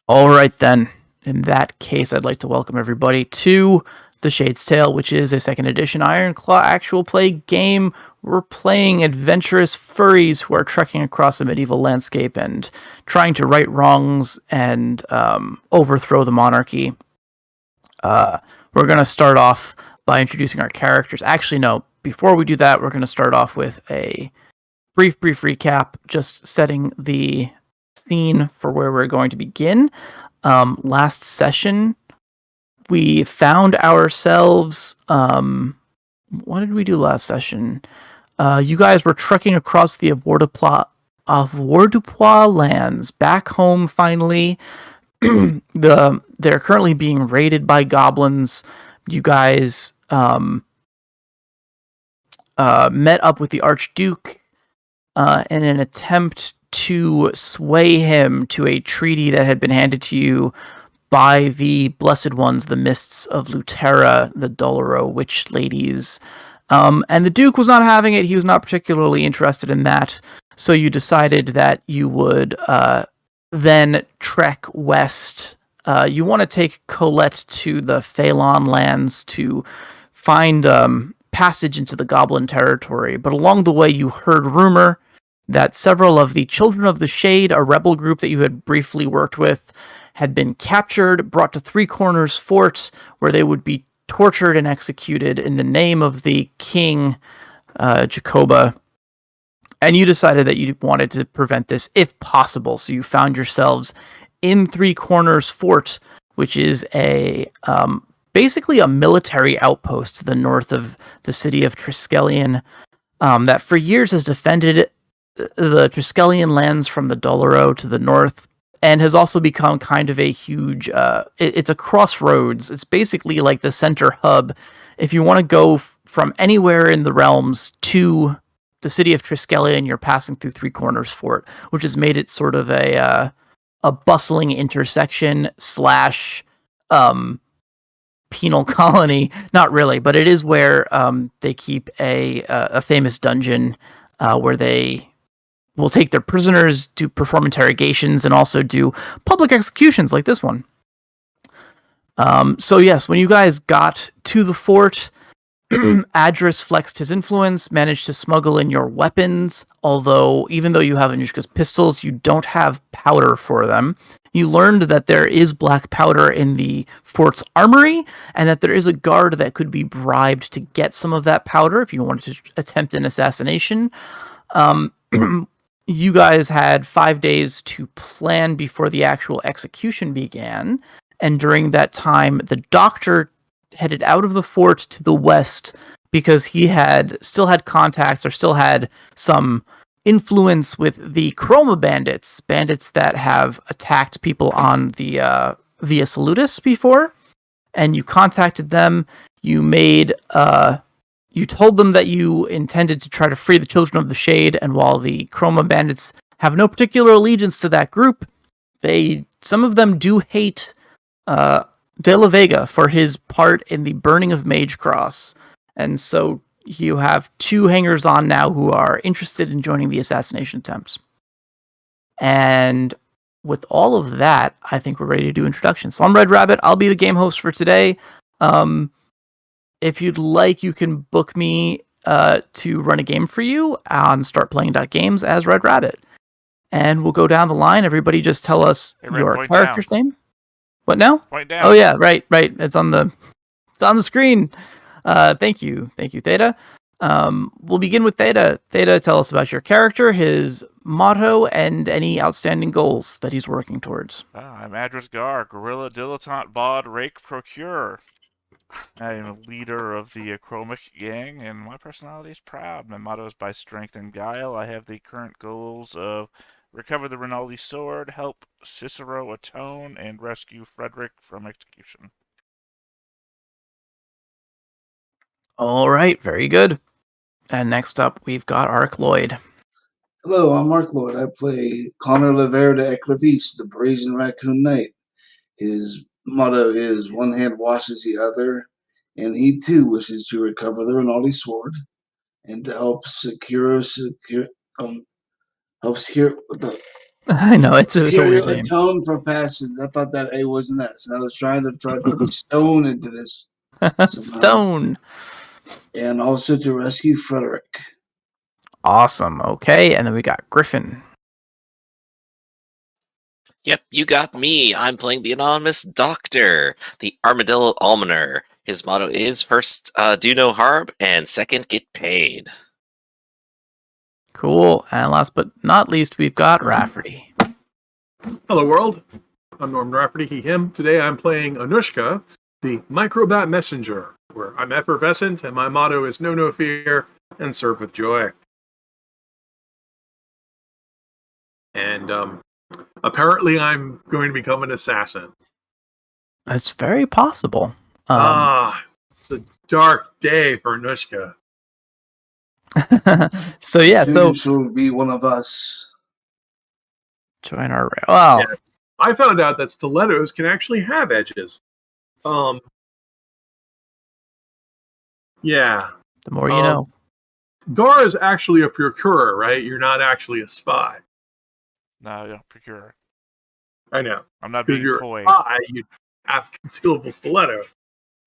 All right, then. In that case, I'd like to welcome everybody to The Shade's Tale, which is a second edition Ironclaw actual play game. We're playing adventurous furries who are trekking across a medieval landscape and trying to right wrongs and overthrow the monarchy. We're going to start off by introducing our characters. Actually, no, before we do that, we're going to start off with a brief recap, just setting the scene for where we're going to begin. Last session, we found ourselves. What did we do last session? You guys were trekking across the Avoirdupois lands back home. Finally, they're currently being raided by goblins. You guys met up with the Archduke in an attempt to sway him to a treaty that had been handed to you by the Blessed Ones, the Mists of Lutera, the Doloro witch ladies. And the Duke was not having it. He was not particularly interested in that. So you decided that you would then trek west. You want to take Colette to the Phalon lands to find passage into the Goblin territory. But along the way, you heard rumor that several of the Children of the Shade, a rebel group that you had briefly worked with, had been captured, brought to Three Corners Fort, where they would be tortured and executed in the name of the King Jakoba. And you decided that you wanted to prevent this if possible. So you found yourselves in Three Corners Fort, which is a basically a military outpost to the north of the city of Triskellion, that for years has defended the Triskellion lands from the Doloro to the north, and has also become kind of a huge, it's a crossroads. It's basically like the center hub. If you want to go from anywhere in the realms to the city of Triskellion, you're passing through Three Corners Fort, which has made it sort of a bustling intersection slash penal colony. Not really, but it is where they keep a famous dungeon where they will take their prisoners, do perform interrogations, and also do public executions like this one. So yes, when you guys got to the fort, Adris flexed his influence, managed to smuggle in your weapons, although even though you have Anushka's pistols, you don't have powder for them. You learned that there is black powder in the fort's armory, and that there is a guard that could be bribed to get some of that powder if you wanted to attempt an assassination. You guys had 5 days to plan before the actual execution began, and during that time, the doctor headed out of the fort to the west because he still had contacts or still had some influence with the Chroma bandits that have attacked people on the Via Salutis before, and you contacted them. You told them that you intended to try to free the Children of the Shade, and while the Chroma bandits have no particular allegiance to that group, some of them do hate De La Vega for his part in the burning of Mage Cross. And so you have 2 hangers-on now who are interested in joining the assassination attempts. And with all of that, I think we're ready to do introductions. So I'm Red Rabbit. I'll be the game host for today. If you'd like, you can book me to run a game for you on startplaying.games as Red Rabbit. And we'll go down the line. Everybody just tell us your character's name. What now? Point down. Oh yeah, right. It's on the screen. Thank you, Theta. We'll begin with Theta. Theta, tell us about your character, his motto, and any outstanding goals that he's working towards. I'm Adris Gar, Guerrilla Dilettante Bod Rake Procurer. I am a leader of the Chromic Gang, and my personality is proud. My motto is by strength and guile. I have the current goals of recover the Rinaldi sword, help Cicero atone, and rescue Frederick from execution. All right, very good. And next up, we've got Ark Lloyd. Hello, I'm Mark Lloyd. I play Connor Lavere de Ecrevis, the Brazen Raccoon Knight. His motto is one hand washes the other, and he too wishes to recover the Rinaldi sword and to help secure I know it's a Superior weird name. atone for passions. I thought that A wasn't that, so I was trying to put stone into this somehow. Stone. And also to rescue Frederick. Awesome. Okay, and then we got Griffin. Yep, you got me. I'm playing the anonymous doctor, the armadillo almoner. His motto is first, do no harm, and second, get paid. Cool. And last but not least, we've got Rafferty. Hello, world. I'm Norman Rafferty, he, him. Today I'm playing Anushka, the microbat messenger, where I'm effervescent and my motto is know no fear and serve with joy. And apparently I'm going to become an assassin. It's very possible. It's a dark day for Anushka. So yeah, Soon she'll be one of us. join our wow. Yeah. I found out that stilettos can actually have edges. Yeah. The more you know. Gar is actually a procurer, right? You're not actually a spy. No, you don't procure. I know. I'm not Because being you're coy. a spy, you have concealable stilettos.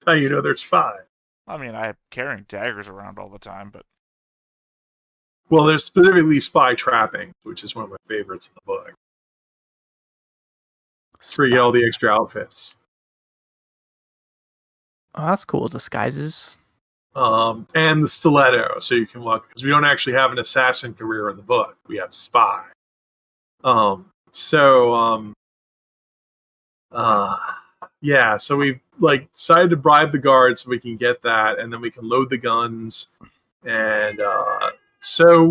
That's how you know they're spy. I mean, I'm carrying daggers around all the time, but Well, there's specifically spy trapping, which is one of my favorites in the book. It's where you get all the extra outfits. Oh, that's cool. Disguises. And the stiletto, so you can walk, because we don't actually have an assassin career in the book. We have spy. Yeah, so we decided to bribe the guards so we can get that, and then we can load the guns. And so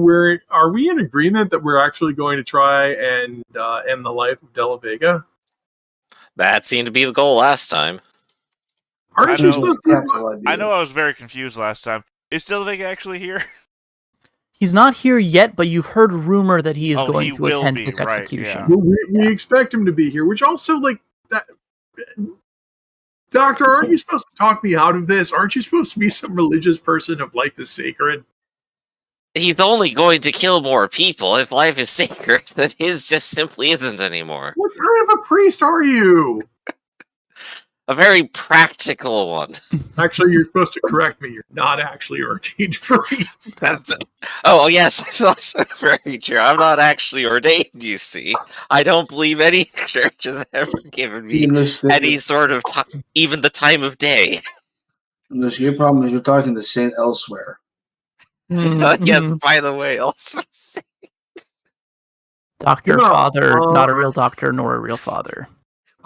are we in agreement that we're actually going to try and end the life of Della Vega? That seemed to be the goal last time. Aren't you supposed to? I know I was very confused last time. Is Delvega actually here? He's not here yet, but you've heard rumor that he is Oh, going he to will attend be, this right, execution. yeah. Well, we expect him to be here, which also, that. Doctor, aren't you supposed to talk me out of this? Aren't you supposed to be some religious person of life is sacred? He's only going to kill more people. If life is sacred, then his just simply isn't anymore. What kind of a priest are you? A very practical one. Actually, you're supposed to correct me. You're not actually ordained priest. Oh, yes, that's also very true. I'm not actually ordained, you see. I don't believe any church has ever given me any sort of even the time of day. Your problem is you're talking to Saint elsewhere. Yes, by the way, also Doctor, father, not a real doctor, nor a real father.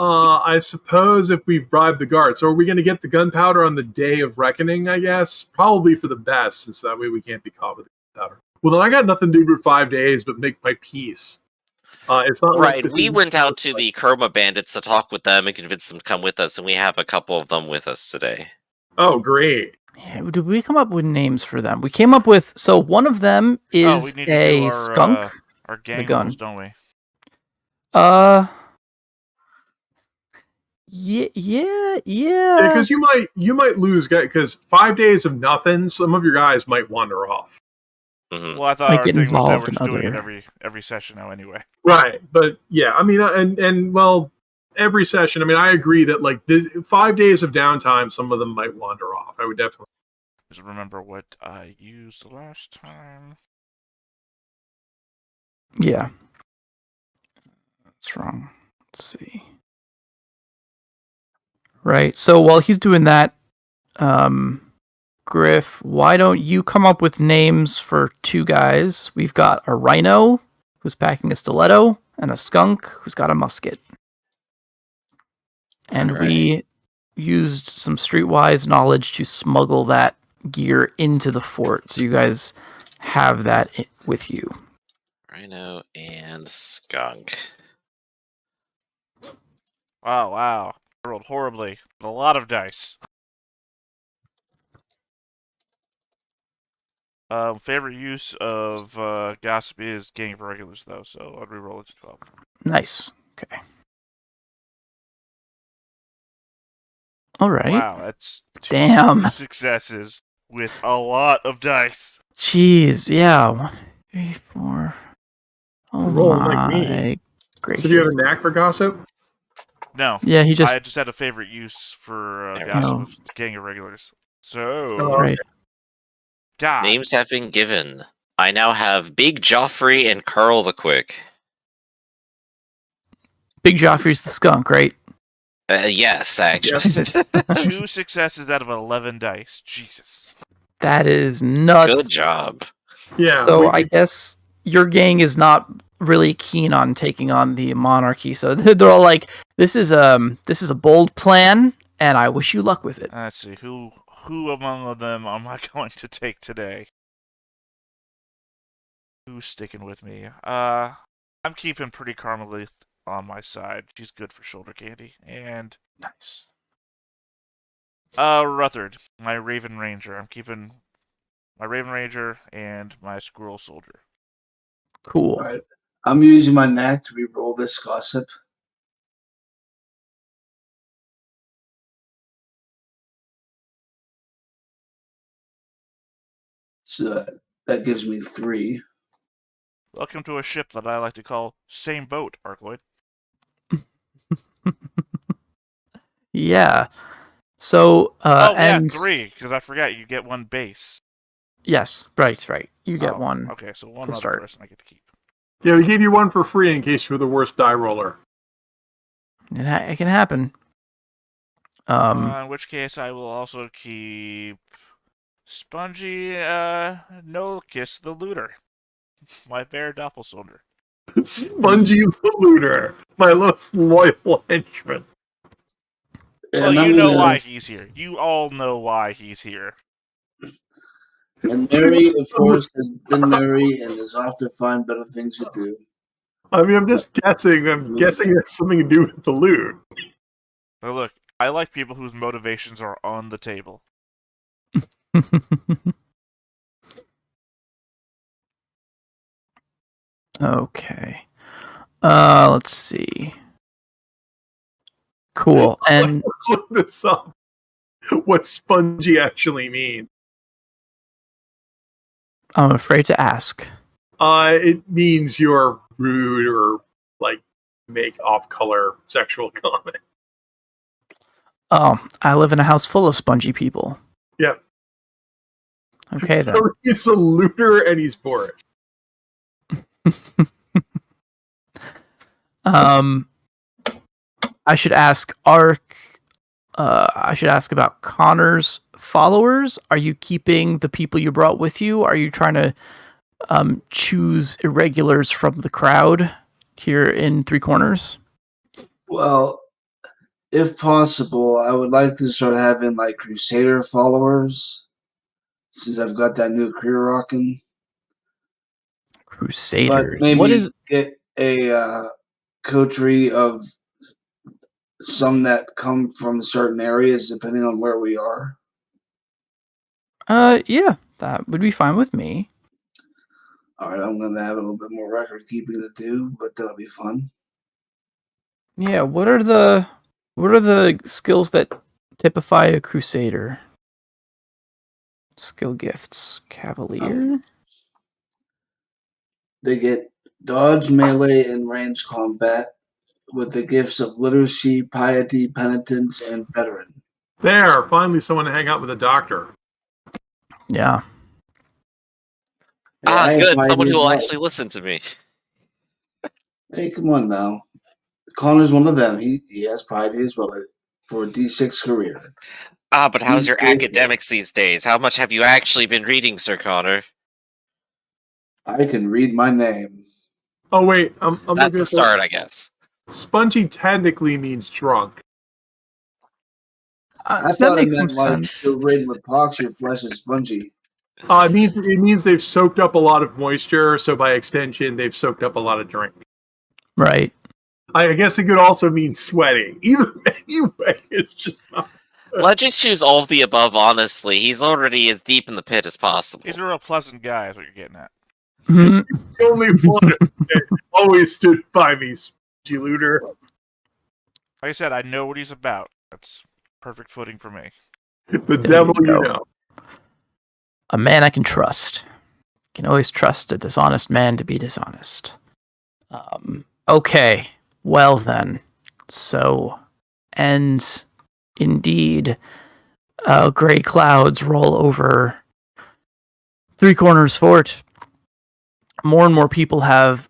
I suppose if we bribe the guards, so are we going to get the gunpowder on the day of reckoning, I guess? Probably for the best, since that way we can't be caught with the gunpowder. Well, then I got nothing to do for 5 days but make my peace. It's not right. We went out to the Chroma bandits to talk with them and convince them to come with us, and we have a couple of them with us today. Oh, great. Yeah, did we come up with names for them? We came up with, so one of them is we need to a do our, skunk. Our gang gun. rules, don't we? Yeah. Because you might lose, because 5 days of nothing, some of your guys might wander off. Mm-hmm. Well, I thought Might our get thing was that involved we're in just doing other- it every session now anyway. Right, but yeah, I mean, and well, every session, I mean, I agree that this 5 days of downtime, some of them might wander off. I would definitely. Just remember what I used last time. Yeah. That's wrong. Let's see. Right. So while he's doing that, Griff, why don't you come up with names for 2 guys? We've got a rhino who's packing a stiletto and a skunk who's got a musket. And we used some streetwise knowledge to smuggle that gear into the fort, so you guys have that with you. Rhino and skunk. Wow. I rolled horribly. A lot of dice. Favorite use of gossip is gang for regulars, though, so I'd reroll it to 12. Nice. Okay. All right. Wow, that's 2 Damn. successes with a lot of dice. Jeez, yeah. 1, 3, 4. Oh Rolling like my me. Great. So do you have a knack for gossip? No. Yeah, he just. I just had a favorite use for There we gossip go. with Gang of Regulars. So, Oh, Right. God. Names have been given. I now have Big Joffrey and Carl the Quick. Big Joffrey's the skunk, right? Yes, actually. Jesus. 2 successes out of 11 dice. Jesus. That is nuts. Good job. Yeah. So I guess your gang is not really keen on taking on the monarchy. So they're all like, "This is a bold plan, and I wish you luck with it." Let's see. Who among them am I going to take today? Who's sticking with me? I'm keeping Pretty Carmelith on my side. She's good for shoulder candy. And Nice. Ruthard, my Raven Ranger. I'm keeping my Raven Ranger and my Squirrel Soldier. Cool. All right. I'm using my knack to re-roll this gossip. So that gives me 3. Welcome to a ship that I like to call Same Boat, Arkloyd. Yeah. So and 3, because I forgot you get 1 base. yes, right. You get one. Okay, so one to other start. person I get to keep. Yeah, we gave you one for free in case you're the worst die roller. It can happen. In which case, I will also keep Spongy Nolkis the Looter, my bear doppelsoldier. Spongy the Looter, my most loyal henchman. Well, you know why he's here. You all know why he's here. And Mary, of course, has been Mary and is off to find better things to do. I mean, I'm just guessing. I'm guessing it has something to do with the loot. But look, I like people whose motivations are on the table. Okay. Let's see. Cool. And Look this up. What spongy actually means? I'm afraid to ask. It means you're rude or like make off-color sexual comment. Oh, I live in a house full of spongy people. Yep. Okay then. So he's a looter and he's boorish. I should ask I should ask about Connor's followers. Are you keeping the people you brought with you? Are you trying to choose irregulars from the crowd here in Three Corners? Well, if possible, I would like to start having like Crusader followers, since I've got that new career rocking. Crusaders. But maybe What is? get a coterie of some that come from certain areas, depending on where we are. Yeah, that would be fine with me. All right, I'm going to have a little bit more record keeping to do, but that'll be fun. Yeah, what are the skills that typify a crusader? Skill gifts. Cavalier. They get dodge, melee, and range combat with the gifts of literacy, piety, penitence, and veteran. There, finally someone to hang out with a doctor. Yeah. Hey, Good. Someone who will actually listen to me. Hey, come on now. Connor's one of them. He has piety as well for a D6 career. But how's your academics these days? How much have you actually been reading, Sir Connor? I can read my name. Oh wait, I'm That's the start, I guess. Spongy technically means drunk. I That thought it makes some meant like sense. so ridden with pox, your flesh is spongy. It means they've soaked up a lot of moisture, so by extension, they've soaked up a lot of drink. Right. I guess it could also mean sweaty. Either anyway, it's just not. Let's just choose all of the above, honestly. He's already as deep in the pit as possible. He's a real pleasant guy, is what you're getting at. Mhm. The only one that always stood by me, spongy looter. Like I said, I know what he's about. That's perfect footing for me. The There devil you you go. know. A man I can trust. Can always trust a dishonest man to be dishonest. Okay. Well then, so and indeed, gray clouds roll over Three Corners Fort. More and more people have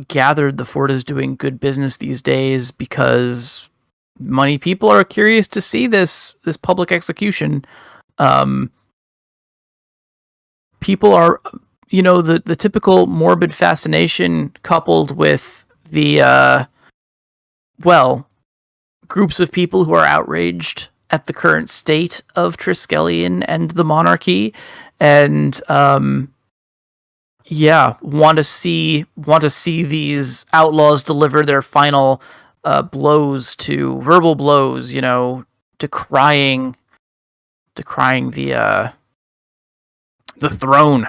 gathered. The fort is doing good business these days because many people are curious to see this public execution. People are, the typical morbid fascination coupled with the groups of people who are outraged at the current state of Triskellion and the monarchy, and want to see these outlaws deliver their final verbal blows, decrying the throne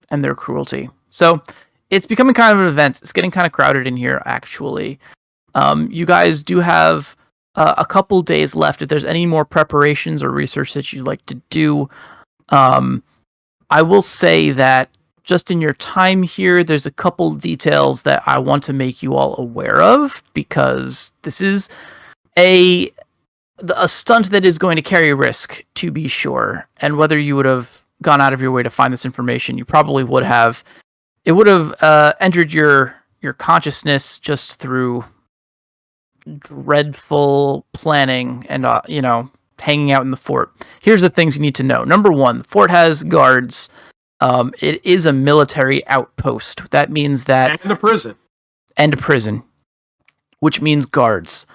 and their cruelty. So it's becoming kind of an event. It's getting kind of crowded in here, actually. You guys do have a couple days left. If there's any more preparations or research that you'd like to do, I will say that just in your time here, there's a couple details that I want to make you all aware of, because this is a stunt that is going to carry risk, to be sure. And whether you would have gone out of your way to find this information, you probably would have. It would have entered your consciousness just through dreadful planning and hanging out in the fort. Here's the things you need to know. Number one, the fort has guards. It is a military outpost. That means that... And a prison. And a prison, which means guards.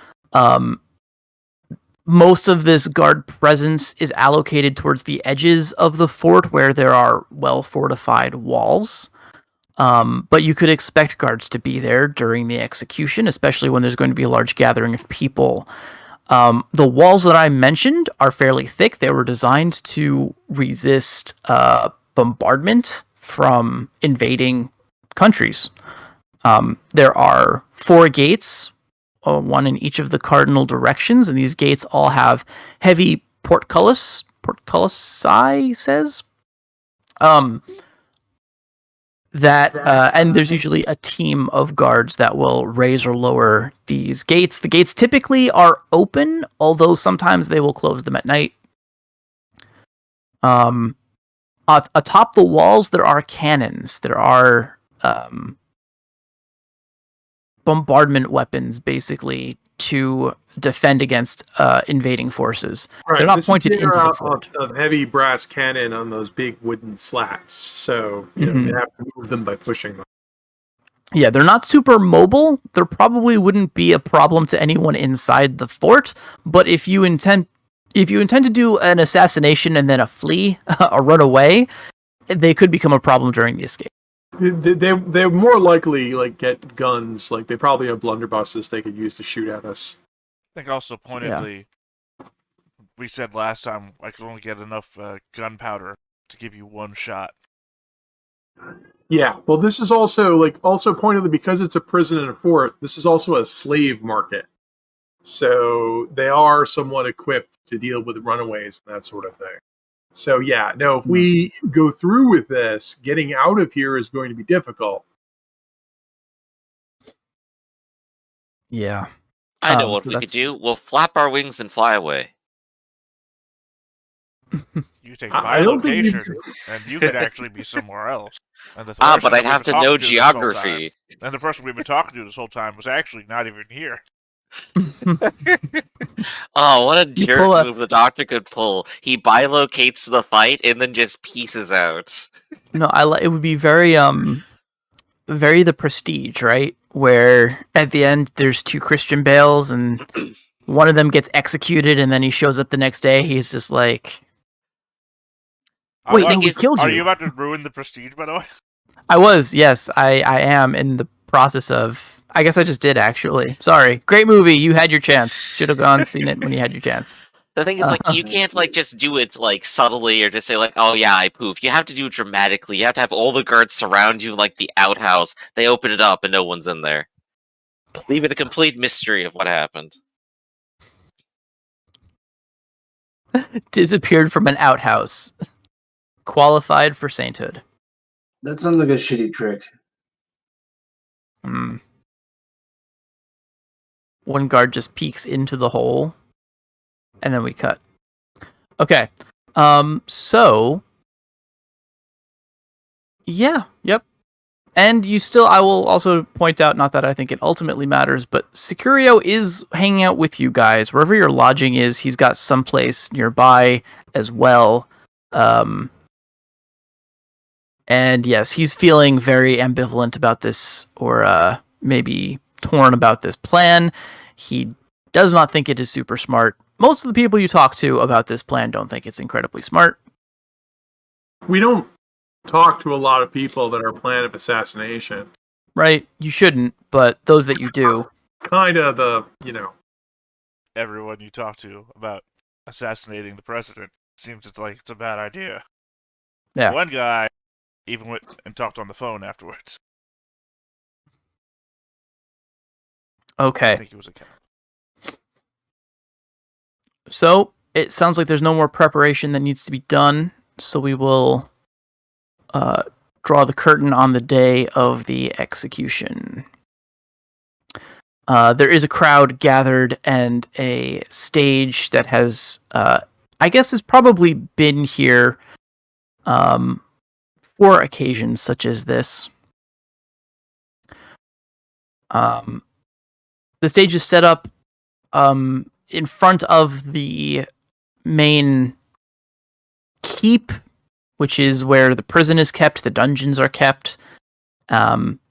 Most of this guard presence is allocated towards the edges of the fort where there are well-fortified walls. But you could expect guards to be there during the execution, especially when there's going to be a large gathering of people. The walls that I mentioned are fairly thick. They were designed to resist bombardment from invading countries. There are 4 gates, one in each of the cardinal directions, and these gates all have heavy portcullis. Portcullis, says. And there's usually a team of guards that will raise or lower these gates. The gates typically are open, although sometimes they will close them at night. Atop the walls, there are cannons. There are bombardment weapons, basically, to defend against invading forces. Right. They're not pointed into the fort. Of heavy brass cannon on those big wooden slats, so you have to move them by pushing them. Yeah, they're not super mobile. There probably wouldn't be a problem to anyone inside the fort, but if you intend to do an assassination and then a flee, a run away, they could become a problem during the escape. They're more likely get guns. They probably have blunderbusses they could use to shoot at us. I think also pointedly, we said last time I could only get enough gunpowder to give you one shot. Yeah, well, this is also pointedly, because it's a prison and a fort. This is also a slave market, so they are somewhat equipped to deal with runaways and that sort of thing. So if we go through with this, getting out of here is going to be difficult. Yeah. I know what we could do. We'll flap our wings and fly away. You take my location, and you could actually be somewhere else. And but I'd have to know geography. And the person we've been talking to this whole time was actually not even here. Oh, what a jerk move the doctor could pull. He bilocates the fight and then just pieces out. No, it would be very the Prestige, right? Where at the end there's 2 Christian Bales and one of them gets executed, and then he shows up the next day. He's just like, "Wait, we killed you." Are you about to ruin the Prestige, by the way? I was, yes. I am in the process of... I guess I just did, actually. Sorry. Great movie. You had your chance. Should have gone and seen it when you had your chance. The thing is, you can't, just do it, subtly or just say, oh, yeah, I poof. You have to do it dramatically. You have to have all the guards surround you like the outhouse. They open it up and no one's in there. Leave it a complete mystery of what happened. Disappeared from an outhouse. Qualified for sainthood. That sounds like a shitty trick. One guard just peeks into the hole, and then we cut. Okay. So yeah, yep. And you still, I will also point out, not that I think it ultimately matters, but Securio is hanging out with you guys. Wherever your lodging is, he's got someplace nearby as well. And yes, he's feeling very ambivalent about this, or maybe torn about this plan. He does not think it is super smart. Most of the people you talk to about this plan don't think it's incredibly smart. We don't talk to a lot of people that are plan of assassination. Right? You shouldn't, but those that you do. Kind of Everyone you talk to about assassinating the president seems like it's a bad idea. Yeah. One guy even went and talked on the phone afterwards. I Okay. think he was a cat. So, it sounds like there's no more preparation that needs to be done, so we will draw the curtain on the day of the execution. There is a crowd gathered and a stage that has, I guess, has probably been here for occasions such as this. The stage is set up in front of the main keep, which is where the prison is kept, the dungeons are kept.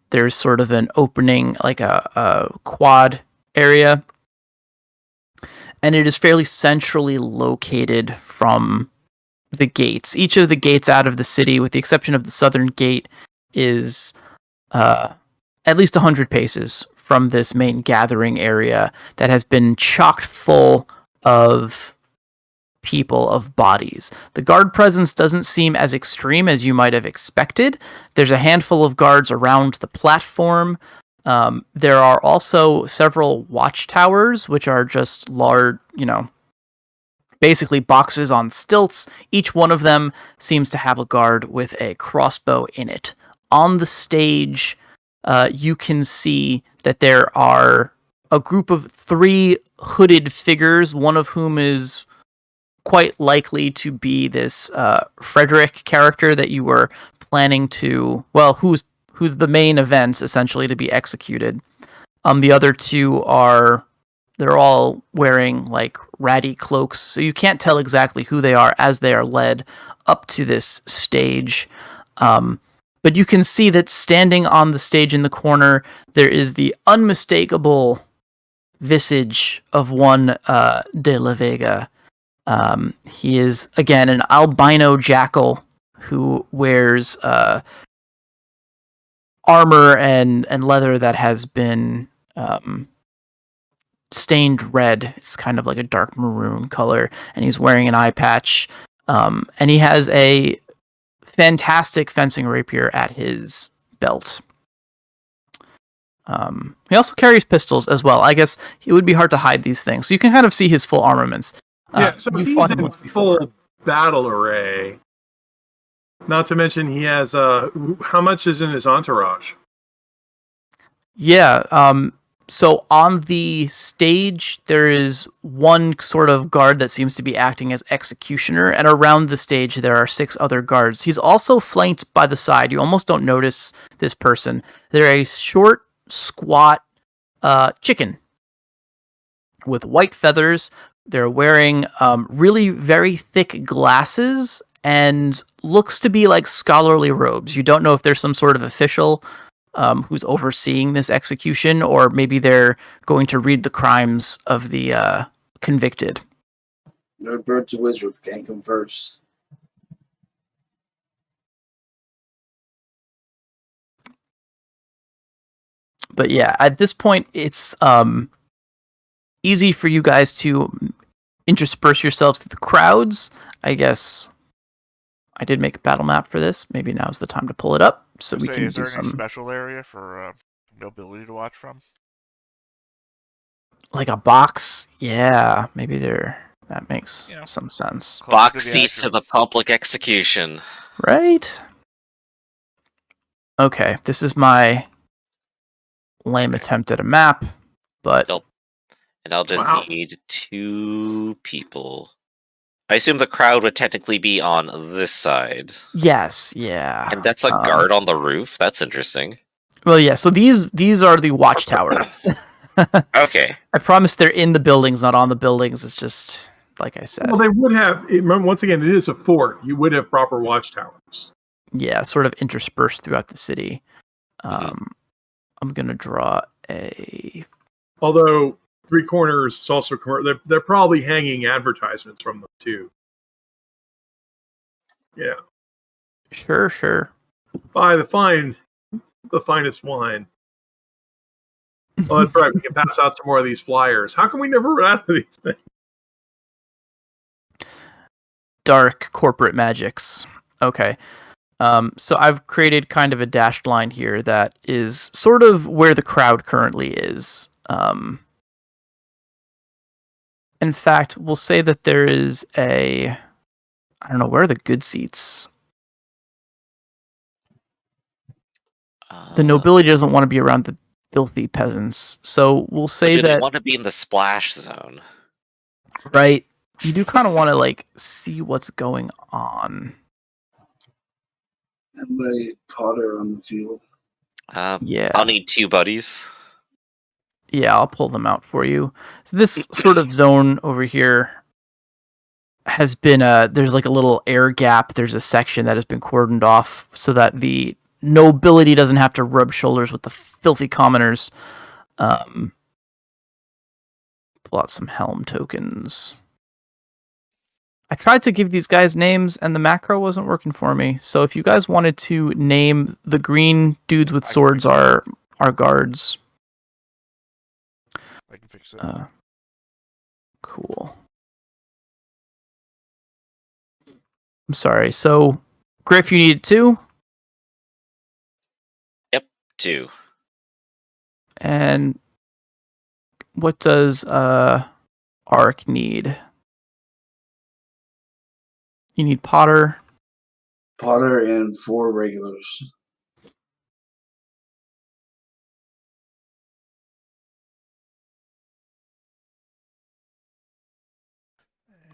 There's sort of an opening, like a quad area. And it is fairly centrally located from the gates. Each of the gates out of the city, with the exception of the southern gate, is at least 100 paces from this main gathering area that has been chocked full of people, of bodies. The guard presence doesn't seem as extreme as you might have expected. There's a handful of guards around the platform. There are also several watchtowers, which are just large, basically boxes on stilts. Each one of them seems to have a guard with a crossbow in it. On the stage, you can see that there are a group of 3 hooded figures, one of whom is quite likely to be this Frederick character that you were planning to, who's the main event, essentially, to be executed. The other 2 they're all wearing, like, ratty cloaks, so you can't tell exactly who they are as they are led up to this stage. But you can see that standing on the stage in the corner, there is the unmistakable visage of one De La Vega. He is, again, an albino jackal who wears armor and leather that has been stained red. It's kind of like a dark maroon color, and he's wearing an eye patch. And he has a fantastic fencing rapier at his belt. He also carries pistols as well. I guess it would be hard to hide these things, so you can kind of see his full armaments. Yeah, so he's in full battle array. Not to mention he has how much is in his entourage? Yeah, so on the stage there is one sort of guard that seems to be acting as executioner, and around the stage there are 6 other guards. He's also flanked by the side. You almost don't notice this person. They're a short, squat chicken with white feathers. They're wearing really very thick glasses and looks to be like scholarly robes. You don't know if there's some sort of official who's overseeing this execution, or maybe they're going to read the crimes of the convicted. No bird to wizard can't come first. But yeah, at this point, it's easy for you guys to intersperse yourselves through the crowds. I guess I did make a battle map for this. Maybe now's the time to pull it up so we can Is do there any some, special area for nobility to watch from? like a box. Yeah, maybe that makes some sense. Closer Box to the seats to action. the public execution. Right? Okay, this is my lame attempt at a map, but Nope. And I'll just Wow. need 2 people. I assume the crowd would technically be on this side. Yes, yeah. And that's a guard on the roof? That's interesting. Well, yeah. So these are the watchtowers. Okay. I promise they're in the buildings, not on the buildings. It's just like I said. Well, they would have. Remember, once again, it is a fort. You would have proper watchtowers. Yeah, sort of interspersed throughout the city. Mhm. I'm gonna draw a. Although 3 Corners is also they're probably hanging advertisements from them too. Yeah, Sure. buy the finest wine. Oh, that's right. We can pass out some more of these flyers. How can we never run out of these things? Dark corporate magics. Okay. So I've created kind of a dashed line here that is sort of where the crowd currently is. In fact, we'll say that there is I don't know, where are the good seats? The nobility doesn't want to be around the filthy peasants. So we'll say do they that, want to be in the splash zone? right, you do kind of want to like see what's going on. Somebody Potter on the field. Yeah. I'll need 2 buddies. Yeah, I'll pull them out for you. So this sort of zone over here has been there's like a little air gap. There's a section that has been cordoned off so that the nobility doesn't have to rub shoulders with the filthy commoners. Pull out some helm tokens. I tried to give these guys names and the macro wasn't working for me. So if you guys wanted to name the green dudes with swords are guards. I can fix it. Cool. I'm sorry. So, Griff, you needed 2? Yep, 2. And what does Ark need? You need Potter. Potter and 4 regulars.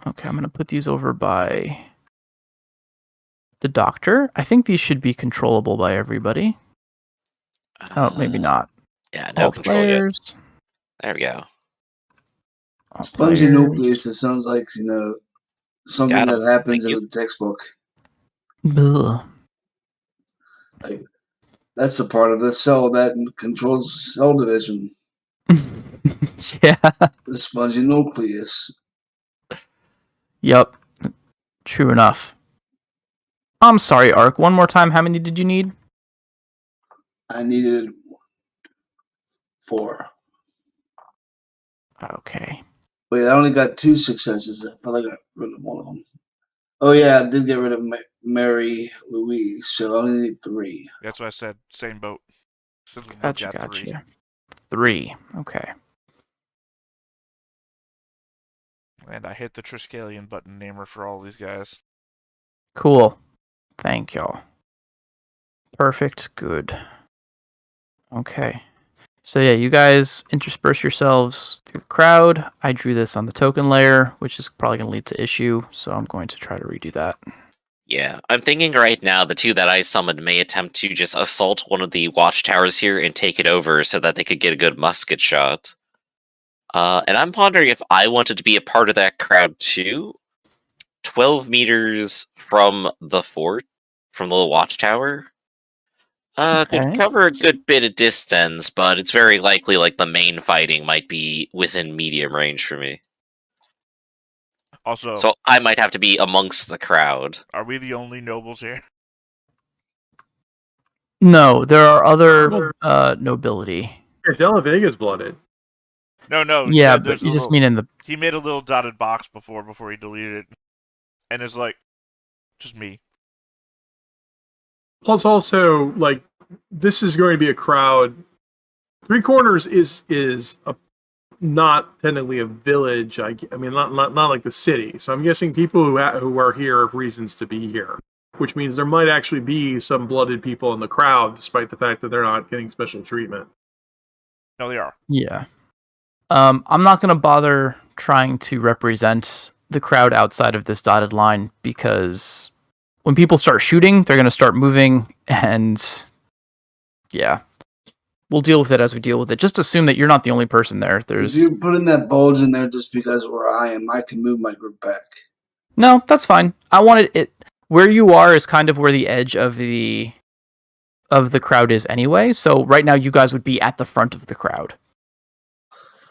Okay, I'm going to put these over by the doctor. I think these should be controllable by everybody. Oh, maybe not. Yeah, no All control yet. players. There we go. All Spongy players. nucleus. It sounds like something Got 'em. that happens Thank in you. the textbook. Ugh. Like that's a part of the cell that controls cell division. Yeah. The spongy nucleus. Yep. True enough. I'm sorry, Ark. One more time. How many did you need? I needed 4. Okay. Wait, I only got 2 successes. I thought I got rid of one of them. Oh yeah, I did get rid of Mary Louise, so I only need 3. That's what I said. Same boat. Since we Gotcha. got 3. 3. Okay. And I hit the Triskellion button namer for all these guys. Cool. Thank y'all. Perfect. Good. Okay. So yeah, you guys intersperse yourselves through the crowd. I drew this on the token layer, which is probably going to lead to issue, so I'm going to try to redo that. Yeah, I'm thinking right now the 2 that I summoned may attempt to just assault one of the watchtowers here and take it over so that they could get a good musket shot. And I'm pondering if I wanted to be a part of that crowd too. 12 meters from the fort, from the watchtower. Could cover a good bit of distance, but it's very likely like the main fighting might be within medium range for me. Also, So I might have to be amongst the crowd. are we the only nobles here? No, there are other nobility. Yeah, Della Vega's blooded. No. Yeah, there's but you a just little- mean in the... He made a little dotted box before he deleted it. And it's like, just me. Plus, also, like, this is going to be a crowd. 3 Corners is not technically a village. I mean, not like the city. So I'm guessing people who are here have reasons to be here, which means there might actually be some blooded people in the crowd, despite the fact that they're not getting special treatment. No, they are. Yeah. I'm not going to bother trying to represent the crowd outside of this dotted line because when people start shooting, they're going to start moving, and yeah, we'll deal with it as we deal with it. Just assume that you're not the only person there. If you're putting that bulge in there just because where I am, I can move my group back. No, that's fine. I wanted it where you are is kind of where the edge of the crowd is anyway. So right now, you guys would be at the front of the crowd.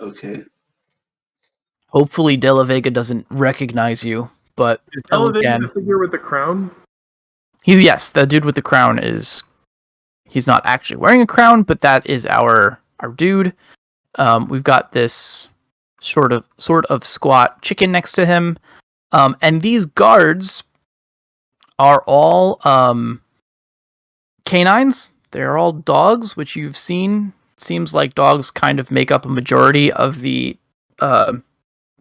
Okay. Hopefully, De La Vega doesn't recognize you, but Is De La Vega again, the figure with the crown? yes, the dude with the crown is. He's not actually wearing a crown, but that is our dude. We've got this sort of squat chicken next to him, and these guards are all canines. They're all dogs, which you've seen. Seems like dogs kind of make up a majority of the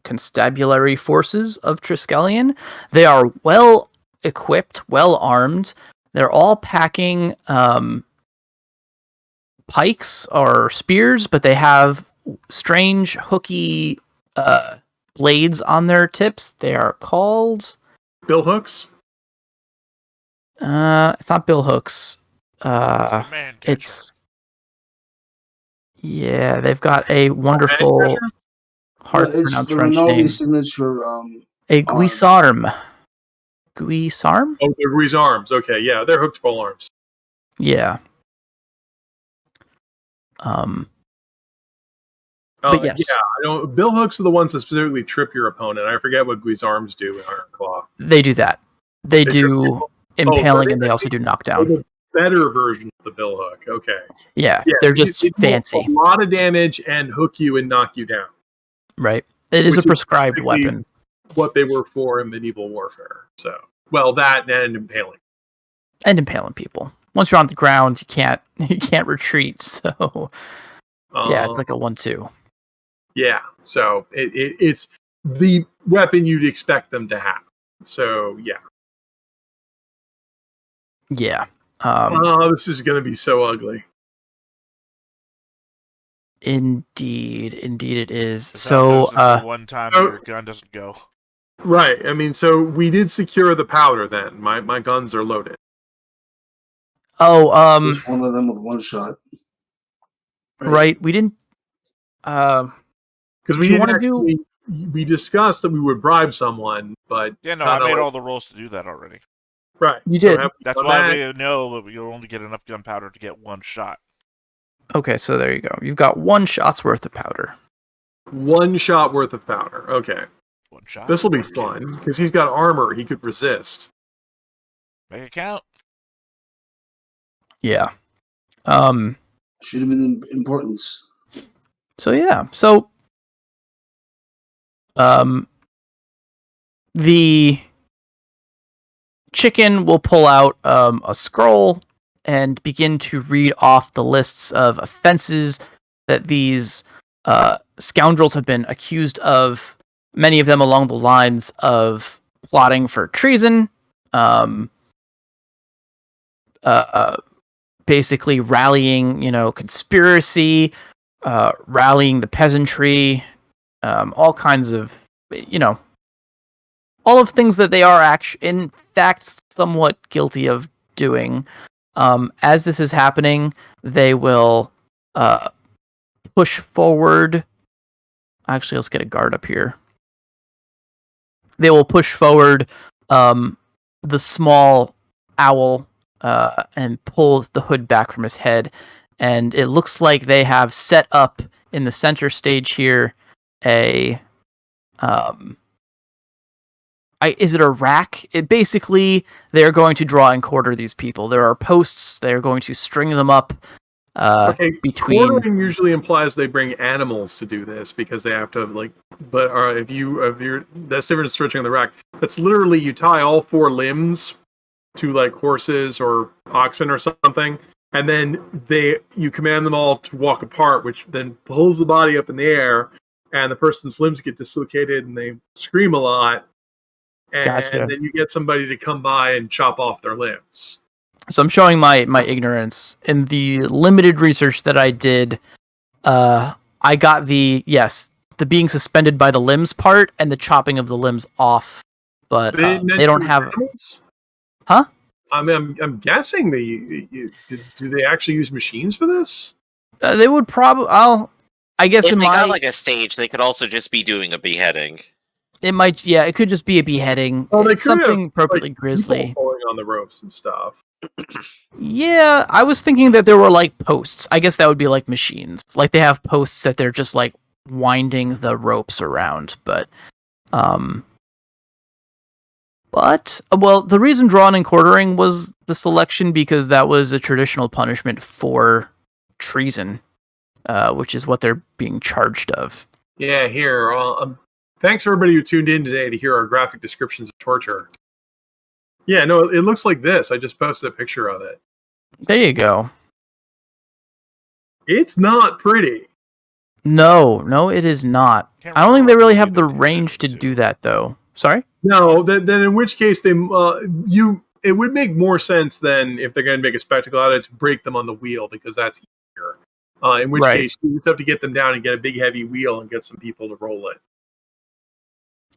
constabulary forces of Triskellion. They are well equipped, well armed. They're all packing pikes or spears, but they have strange hooky blades on their tips. They are called Bill hooks? it's not bill hooks. Man, It's yeah, they've got a wonderful hard to It's pronounce the French Rinaldi name. signature. A guisarme. Guisarme? Oh, they're Ruiz arms. Okay, yeah, they're hooked pole arms. Yeah. But yes. Yeah, I don't. Bill hooks are the ones that specifically trip your opponent. I forget what Gui's arms do in Ironclaw. They do that. They They do trip impaling Oh, and they also do Oh, knockdown. the better version of the bill hook. Okay. Yeah, Yeah, they're just they do fancy, A lot of damage and hook you and knock you down. right? It is Which a prescribed typically weapon. What they were for in medieval warfare. So, well, that and impaling. And impaling people. Once you're on the ground, you can't retreat. So yeah, it's like a 1-2. Yeah, so it's the weapon you'd expect them to have. So yeah. Yeah. This is going to be so ugly. Indeed it is. So So one time your gun doesn't go. Right. I mean, so we did secure the powder then. My guns are loaded. Just one of them with one shot. Right. We didn't because we discussed that we would bribe someone, but Yeah, no, I made all the rolls to do that already. right. You did. That's why we know that you'll only get enough gunpowder to get one shot. Okay, so there you go. You've got one shot's worth of powder. One shot worth of powder. Okay. One shot. This will be fun because he's got armor he could resist. Make it count. Yeah. Should have been importance. So yeah. So the chicken will pull out a scroll and begin to read off the lists of offenses that these scoundrels have been accused of, many of them along the lines of plotting for treason, basically rallying, conspiracy, rallying the peasantry, all kinds of, all of things that they are in fact somewhat guilty of doing. As this is happening, they will push forward. Actually, let's get a guard up here. They will push forward the small owl and pull the hood back from his head. And it looks like they have set up in the center stage here is it a rack? Basically, they're going to draw and quarter these people. There are posts. They're going to string them up between. Quartering usually implies they bring animals to do this because they have to But if you're that's different than stretching the rack. That's literally you tie all four limbs to horses or oxen or something, and then you command them all to walk apart, which then pulls the body up in the air, and the person's limbs get dislocated and they scream a lot. And Gotcha. then you get somebody to come by and chop off their limbs. So I'm showing my ignorance. In the limited research that I did, I got the being suspended by the limbs part and the chopping of the limbs off, but they don't have. Animals? Huh? I'm guessing do they actually use machines for this? They would probably. I guess If in they my got like a stage, they could also just be doing a beheading. it might. Yeah, it could just be a beheading. Well, they It's could have, something appropriately like, grisly. people pulling on the ropes and stuff. Yeah, I was thinking that there were like posts. I guess that would be like machines. Like they have posts that they're just like winding the ropes around, but the reason drawn and quartering was the selection because that was a traditional punishment for treason, which is what they're being charged of. Yeah, here. Thanks everybody who tuned in today to hear our graphic descriptions of torture. Yeah, no, it looks like this. I just posted a picture of it. There you go. It's not pretty. No, it is not. Can't I don't think they remember really what have the movie they range to did it do that, though. Sorry? No, then in which case it would make more sense than if they're going to make a spectacle out of it to break them on the wheel because that's easier. In which Right. case you just have to get them down and get a big heavy wheel and get some people to roll it.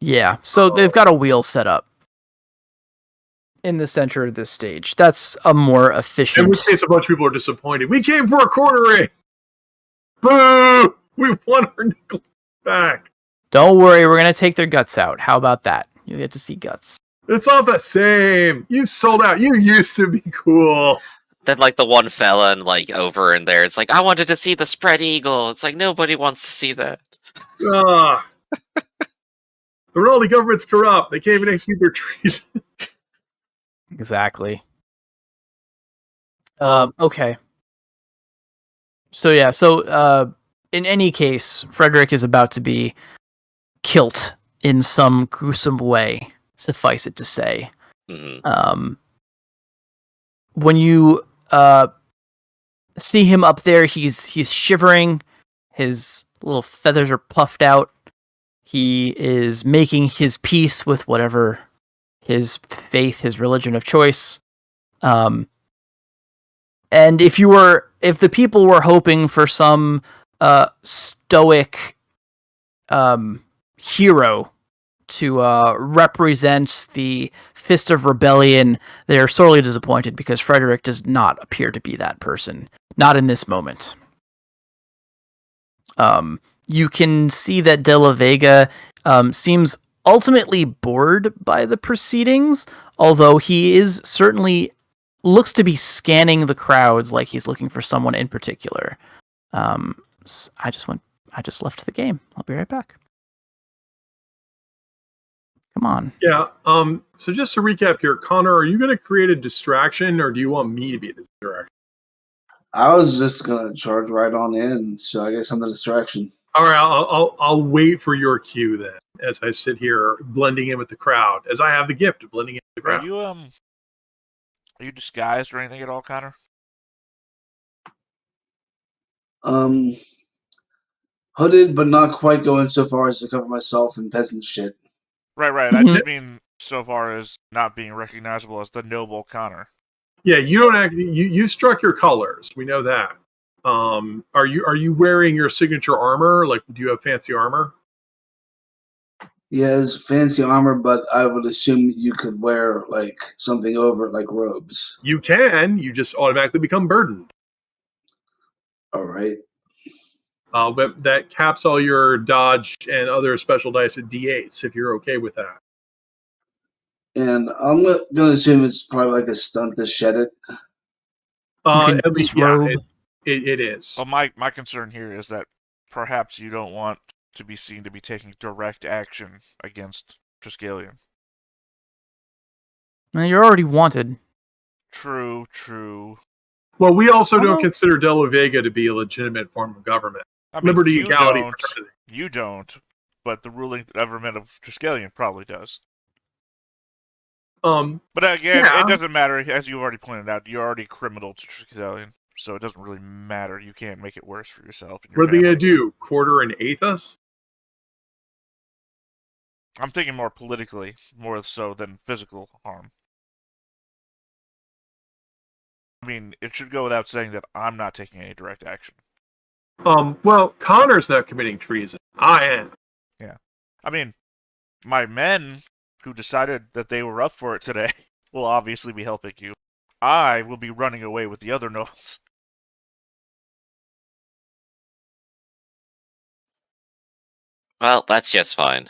Yeah, so they've got a wheel set up in the center of this stage. That's a more efficient. In which case a bunch of people are disappointed. We came for a quartering! Boo! We want our nickel back. Don't worry, we're gonna take their guts out. How about that? You get to see guts. It's all the same. You sold out. You used to be cool. Then like the one fella and like over in there, it's like I wanted to see the spread eagle. It's like nobody wants to see that. Ah. The Rinaldi government's corrupt. They can't even execute their treason. Exactly. Okay. So in any case, Frederick is about to be killed in some gruesome way, suffice it to say. Mm-hmm. When you see him up there, he's shivering. His little feathers are puffed out. He is making his peace with whatever his faith, his religion of choice. And if the people were hoping for some stoic hero to represent the fist of rebellion, they are sorely disappointed because Frederick does not appear to be that person. Not in this moment. You can see that De La Vega seems ultimately bored by the proceedings, although he is certainly looks to be scanning the crowds like he's looking for someone in particular. So I just left the game. I'll be right back. Come on. Yeah. So just to recap here, Connor, are you going to create a distraction, or do you want me to be the distraction? I was just gonna charge right on in, so I guess I'm the distraction. All right. I'll wait for your cue then, as I sit here blending in with the crowd, as I have the gift of blending in with the crowd. Are you disguised or anything at all, Connor? Hooded, but not quite going so far as to cover myself in peasant shit. Right. I just mean so far as not being recognizable as the noble Connor. Yeah, you don't act. You struck your colors. We know that. Are you wearing your signature armor? Like, do you have fancy armor? He has fancy armor, but I would assume you could wear like something over it, like robes. You can. You just automatically become burdened. All right. But that caps all your dodge and other special dice at D8s if you're okay with that. And I'm gonna assume it's probably like a stunt to shed it. At least, disrobe. yeah, it is. Well, my concern here is that perhaps you don't want to be seen to be taking direct action against Triskellion. Well, you're already wanted. True. Well, we also don't Although- consider De La Vega to be a legitimate form of government. I mean, Liberty, you equality, don't, fraternity. you don't, but the ruling government of Triskellion probably does. But again, Yeah. It doesn't matter. As you already pointed out, you're already criminal to Triskellion, so it doesn't really matter. You can't make it worse for yourself. And your What are they family. going to do? Quarter and eighth us? I'm thinking more politically, more so than physical harm. I mean, it should go without saying that I'm not taking any direct action. Well, Connor's not committing treason. I am. Yeah. I mean, my men who decided that they were up for it today will obviously be helping you. I will be running away with the other nobles. Well, that's just fine.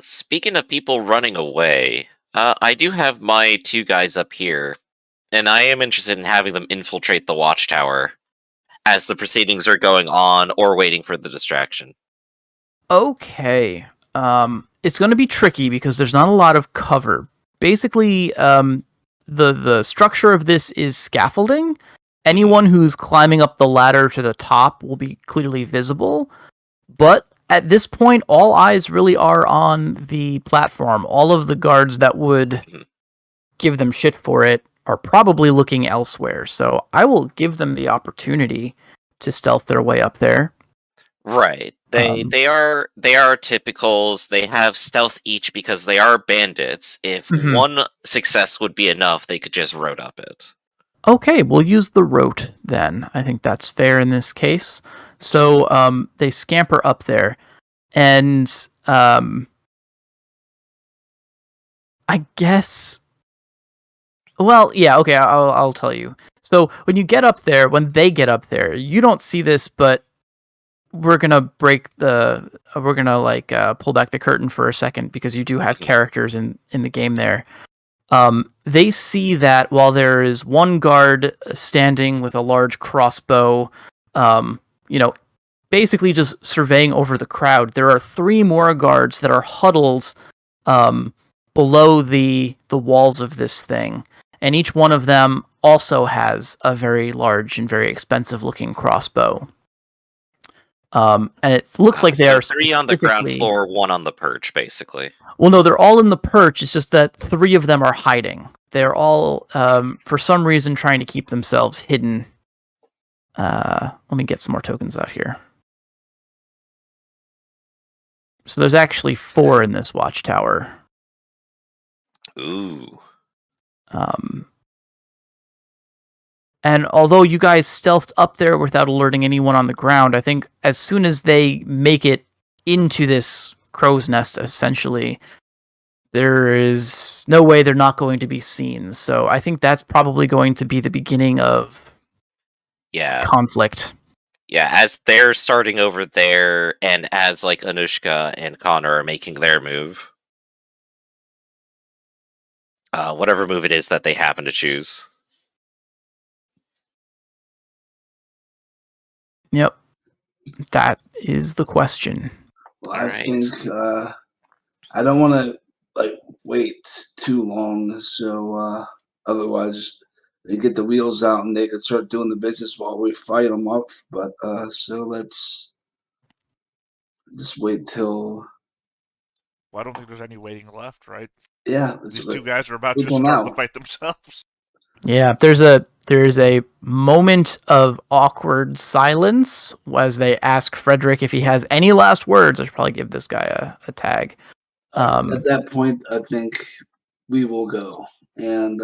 Speaking of people running away, I do have my 2 guys up here, and I am interested in having them infiltrate the watchtower as the proceedings are going on or waiting for the distraction. Okay. It's going to be tricky because there's not a lot of cover. Basically, the structure of this is scaffolding. Anyone who's climbing up the ladder to the top will be clearly visible. But at this point, all eyes really are on the platform. All of the guards that would give them shit for it are probably looking elsewhere. So I will give them the opportunity to stealth their way up there. Right. They are typicals. They have stealth each because they are bandits. If Mhm. one success would be enough, they could just road up it. Okay, we'll use the rote then. I think that's fair in this case. So they scamper up there, and I guess. Well, yeah, okay, I'll tell you. So when you get up there, when they get up there, you don't see this, but we're gonna pull back the curtain for a second because you do have characters in the game there. They see that while there is one guard standing with a large crossbow, basically just surveying over the crowd, there are 3 more guards that are huddled below the walls of this thing, and each one of them also has a very large and very expensive looking crossbow. And it looks like they So are 3 on the ground floor, 1 on the perch, basically. Well, no, they're all in the perch. It's just that 3 of them are hiding. They're all, for some reason, trying to keep themselves hidden. Let me get some more tokens out here. So there's actually 4 in this watchtower. Ooh. And although you guys stealthed up there without alerting anyone on the ground, I think as soon as they make it into this crow's nest, essentially, there is no way they're not going to be seen. So I think that's probably going to be the beginning of conflict. Yeah, as they're starting over there, and as like Anushka and Connor are making their move, whatever move it is that they happen to choose. Yep, that is the question. Well, I think I don't want to wait too long, so otherwise they get the wheels out and they can start doing the business while we fight them up. But so let's just wait till. Well, I don't think there's any waiting left, right? Yeah, These 2 guys are about to start now. the fight themselves. Yeah, there's a moment of awkward silence as they ask Frederick if he has any last words. I should probably give this guy a tag. At that point, I think we will go. And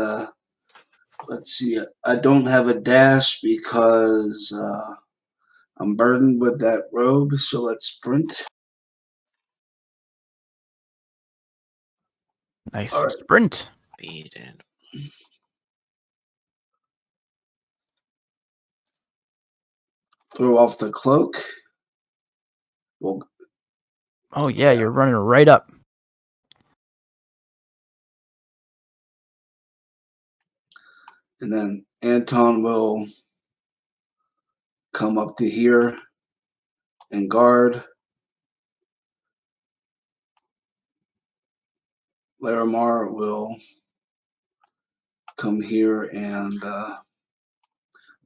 let's see. I don't have a dash because I'm burdened with that robe. So let's sprint. Nice All right. sprint. Speed and Throw off the cloak. Oh yeah, you're running right up. And then Anton will come up to here and guard. Larimar will come here and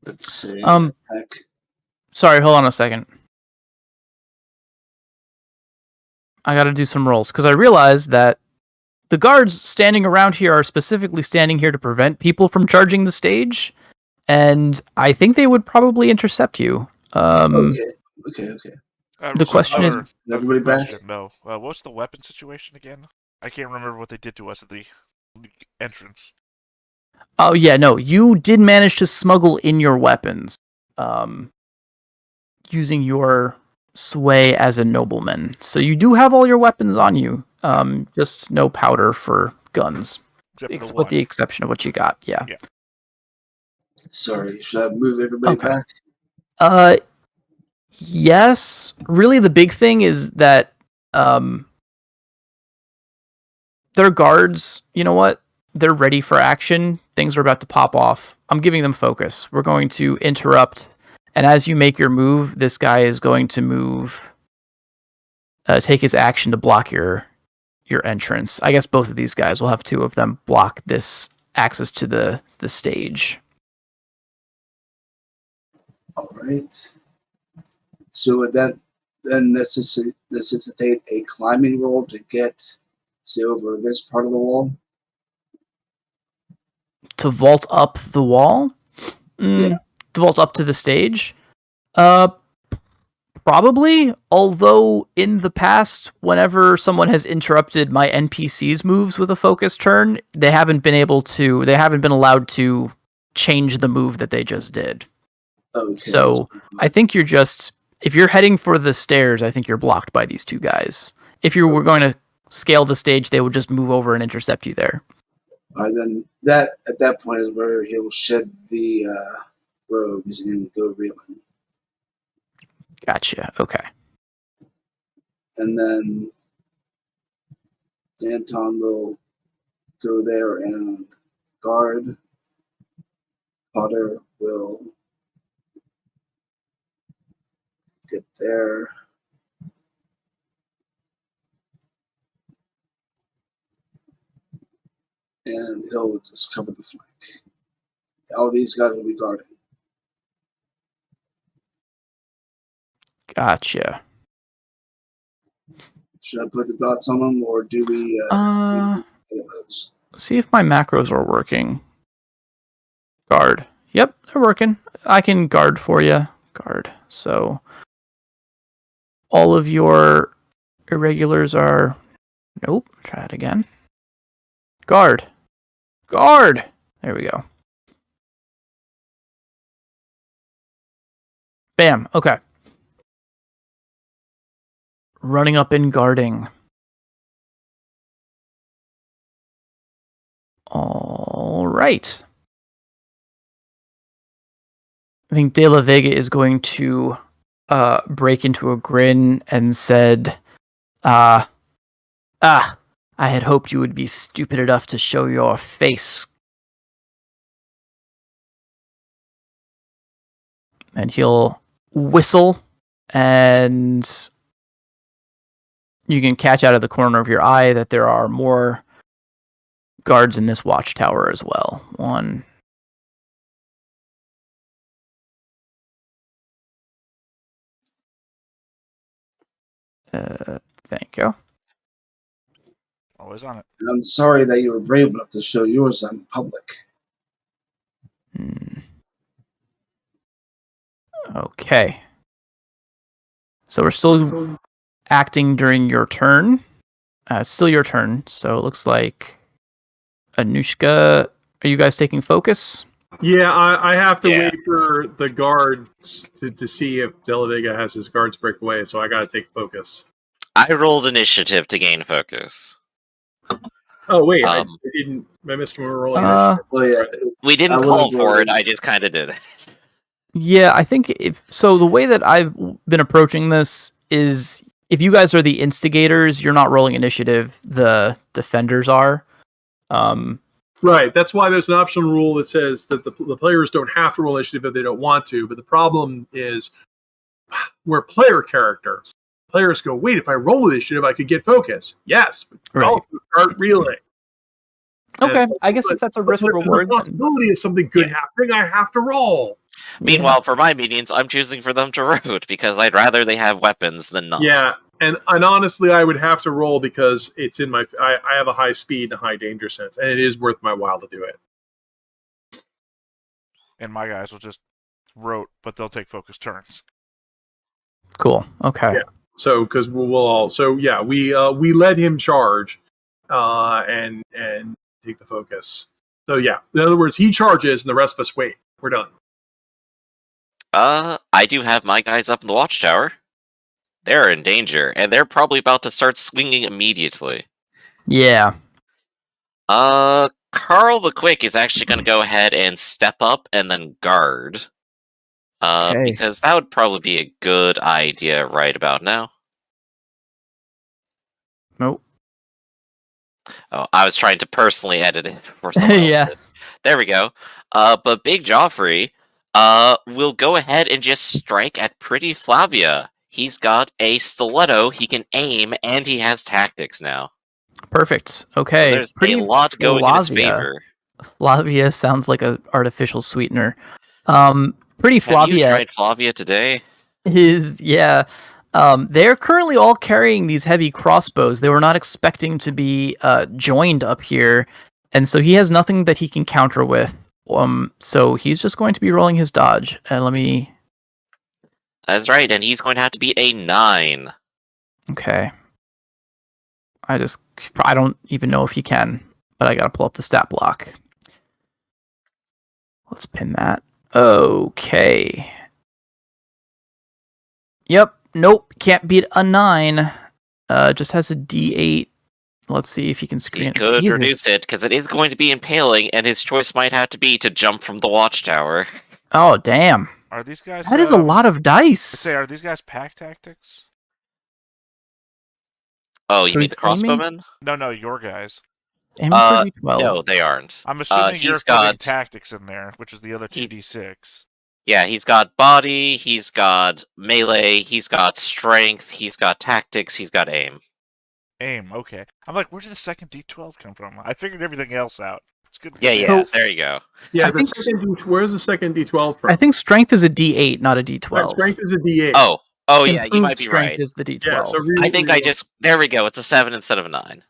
let's say attack. Sorry, hold on a second. I got to do some rolls because I realized that the guards standing around here are specifically standing here to prevent people from charging the stage, and I think they would probably intercept you. Okay. The question is, everybody back? No. What's the weapon situation again? I can't remember what they did to us at the entrance. Oh yeah, no, you did manage to smuggle in your weapons. using your sway as a nobleman. So you do have all your weapons on you, just no powder for guns. Except for With the one. exception of what you got, yeah. Sorry, should I move everybody Okay. back? Yes. Really, the big thing is that their guards, you know what? They're ready for action. Things are about to pop off. I'm giving them focus. We're going to interrupt, and as you make your move, this guy is going to move, take his action to block your entrance. I guess both of these guys will have two of them block this access to the stage. All right. So would that then necessitate a climbing roll to get, say, over this part of the wall? To vault up the wall? Yeah. To vault up to the stage? Probably, although in the past, whenever someone has interrupted my NPC's moves with a focus turn, they haven't been allowed to change the move that they just did. Okay. So I think if you're heading for the stairs, I think you're blocked by these two guys. If you were going to scale the stage, they would just move over and intercept you there. All right, then that at that point is where he'll shed the robes and go reeling. Gotcha. Okay. And then Anton will go there and guard. Potter will get there. And he'll just cover the flank. All these guys will be guarding. Gotcha. Should I put the dots on them, or do we? Those? See if my macros are working. Guard. Yep, they're working. I can guard for you. Guard. So all of your irregulars are... Nope. Try it again. Guard. Guard! There we go. Bam. Okay. Running up and guarding. All right. I think De La Vega is going to break into a grin and said, I had hoped you would be stupid enough to show your face. And he'll whistle, and you can catch out of the corner of your eye that there are more guards in this watchtower as well. One. Thank you. Always on it. I'm sorry that you were brave enough to show yours in public. Okay. So we're still acting during your turn. It's still your turn, so it looks like Anushka, are you guys taking focus? Yeah, I have to wait for the guards to see if De La Vega has his guards break away, so I gotta take focus. I rolled initiative to gain focus. Oh wait, I didn't. I missed when we were rolling. Well, yeah, We didn't call for it. I just kind of did it. Yeah, I think the way that I've been approaching this is if you guys are the instigators, you're not rolling initiative. The defenders are. Right. That's why there's an optional rule that says that the players don't have to roll initiative if they don't want to. But the problem is we're player characters. Players go, wait, if I roll initiative, I could get focus. Yes, but also start reeling. Okay, I guess if that's a risk reward, the possibility of something good happening, I have to roll. Meanwhile, for my meetings, I'm choosing for them to root because I'd rather they have weapons than not. Yeah, and honestly, I would have to roll because it's in my. I have a high speed and a high danger sense, and it is worth my while to do it. And my guys will just rote, but they'll take focus turns. Cool. Okay. Yeah. So because we'll all. So yeah, we let him charge, and take the focus. So yeah, in other words, he charges, and the rest of us wait. We're done. I do have my guys up in the watchtower. They're in danger, and they're probably about to start swinging immediately. Yeah. Carl the Quick is actually going to go ahead and step up and then guard. Okay. Because that would probably be a good idea right about now. Nope. Oh, I was trying to personally edit it for someone else. Yeah. There we go. But Big Joffrey will go ahead and just strike at Pretty Flavia. He's got a stiletto, he can aim, and he has tactics now. Perfect. Okay. So there's a lot going in his favor. Flavia sounds like an artificial sweetener. Pretty Have you Flavia tried Flavia today? is, yeah. They're currently all carrying these heavy crossbows. They were not expecting to be joined up here, and so he has nothing that he can counter with. So he's just going to be rolling his dodge. Let me. That's right, and he's going to have to be a 9. Okay. I don't even know if he can, but I gotta pull up the stat block. Let's pin that. Okay. Yep. Nope. Can't beat a 9. Just has a D8. Let's see if he can screen He it. could Jesus. reduce it, because it is going to be impaling, and his choice might have to be to jump from the watchtower. Oh, damn. Are these guys? That is a lot of dice. Say, are these guys pack tactics? Oh, you So mean he's the crossbowmen? No, your guys. Aiming for D12. No, they aren't. I'm assuming you're he's putting got tactics in there, which is the other 2d6. Yeah, he's got body, he's got melee, he's got strength, he's got tactics, he's got aim. Aim, okay. I'm like, where did the second d12 come from? I figured everything else out. It's good. Yeah, So- there you go. Yeah, I the think where's the second D12 from? I think strength is a D8, not a D12. Strength is a D8. Oh yeah, you Improved might be strength right. is the D12. Yeah, so I think there we go, it's a 7 instead of a 9.